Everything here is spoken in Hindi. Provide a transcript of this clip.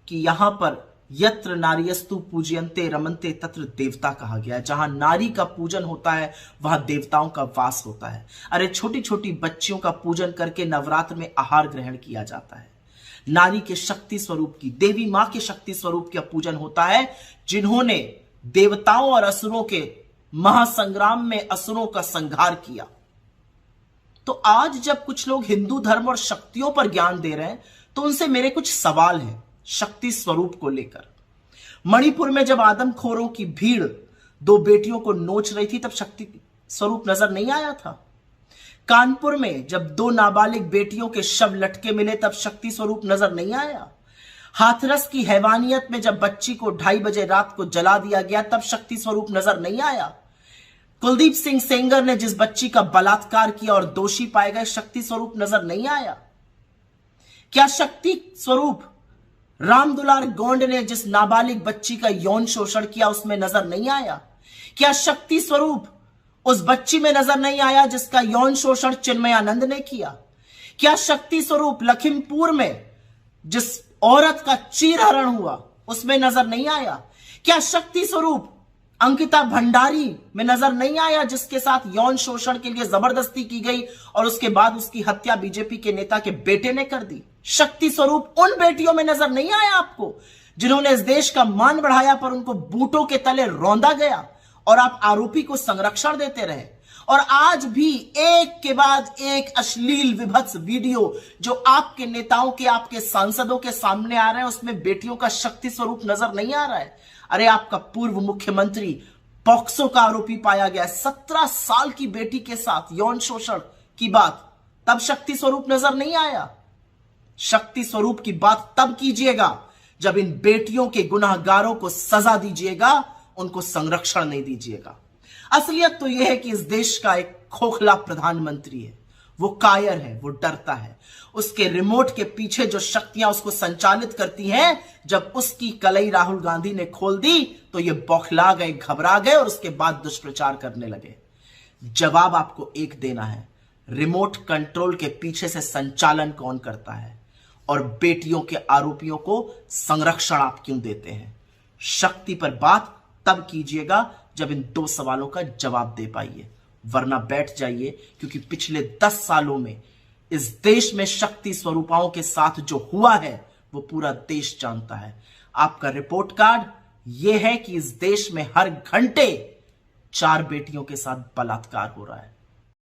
कि यहां पर यत्र नार्यस्तु पूजयन्ते रमन्ते तत्र देवता कहा गया है। जहां नारी का पूजन होता है वहां देवताओं का वास होता है। अरे छोटी छोटी बच्चियों का पूजन करके नवरात्र में आहार ग्रहण किया जाता है। नारी के शक्ति स्वरूप की, देवी मां के शक्ति स्वरूप का पूजन होता है, जिन्होंने देवताओं और असुरों के महासंग्राम में असुरों का संहार किया। तो आज जब कुछ लोग हिंदू धर्म और शक्तियों पर ज्ञान दे रहे हैं तो उनसे मेरे कुछ सवाल हैं शक्ति स्वरूप को लेकर। मणिपुर में जब आदमखोरों की भीड़ दो बेटियों को नोच रही थी तब शक्ति स्वरूप नजर नहीं आया था। कानपुर में जब दो नाबालिग बेटियों के शव लटके मिले तब शक्ति स्वरूप नजर नहीं आया। हाथरस की हैवानियत में जब बच्ची को 2:30 बजे रात को जला दिया गया तब शक्ति स्वरूप नजर नहीं आया। कुलदीप सिंह सेंगर ने जिस बच्ची का बलात्कार किया और दोषी पाए गए, शक्ति स्वरूप नजर नहीं आया। क्या शक्ति स्वरूप रामदुलार गोंड ने जिस नाबालिग बच्ची का यौन शोषण किया उसमें नजर नहीं आया? क्या शक्ति स्वरूप उस बच्ची में नजर नहीं आया जिसका यौन शोषण चिन्मयानंद ने किया? क्या शक्ति स्वरूप लखीमपुर में जिस औरत का चीरहरण हुआ उसमें नजर नहीं आया? क्या शक्ति स्वरूप अंकिता भंडारी में नजर नहीं आया जिसके साथ यौन शोषण के लिए जबरदस्ती की गई और उसके बाद उसकी हत्या बीजेपी के नेता के बेटे ने कर दी? शक्ति स्वरूप उन बेटियों में नजर नहीं आया आपको जिन्होंने इस देश का मान बढ़ाया पर उनको बूटों के तले रौंदा गया और आप आरोपी को संरक्षण देते रहे? और आज भी एक के बाद एक अश्लील विभत्स वीडियो जो आपके नेताओं के, आपके सांसदों के सामने आ रहे हैं उसमें बेटियों का शक्ति स्वरूप नजर नहीं आ रहा है। अरे आपका पूर्व मुख्यमंत्री पॉक्सो का आरोपी पाया गया, 17 साल की बेटी के साथ यौन शोषण की बात, तब शक्ति स्वरूप नजर नहीं आया। शक्ति स्वरूप की बात तब कीजिएगा जब इन बेटियों के गुनाहगारों को सजा दीजिएगा, उनको संरक्षण नहीं दीजिएगा। असलियत तो यह है कि इस देश का एक खोखला प्रधानमंत्री है, वो कायर है, वो डरता है। उसके रिमोट के पीछे जो शक्तियां उसको संचालित करती हैं, जब उसकी कलई राहुल गांधी ने खोल दी तो ये बौखला गए, घबरा गए और उसके बाद दुष्प्रचार करने लगे। जवाब आपको एक देना है, रिमोट कंट्रोल के पीछे से संचालन कौन करता है और बेटियों के आरोपियों को संरक्षण आप क्यों देते हैं? शक्ति पर बात तब कीजिएगा जब इन 2 सवालों का जवाब दे पाइए, वरना बैठ जाइए, क्योंकि पिछले 10 सालों में इस देश में शक्ति स्वरूपाओं के साथ जो हुआ है वो पूरा देश जानता है। आपका रिपोर्ट कार्ड यह है कि इस देश में हर घंटे 4 बेटियों के साथ बलात्कार हो रहा है।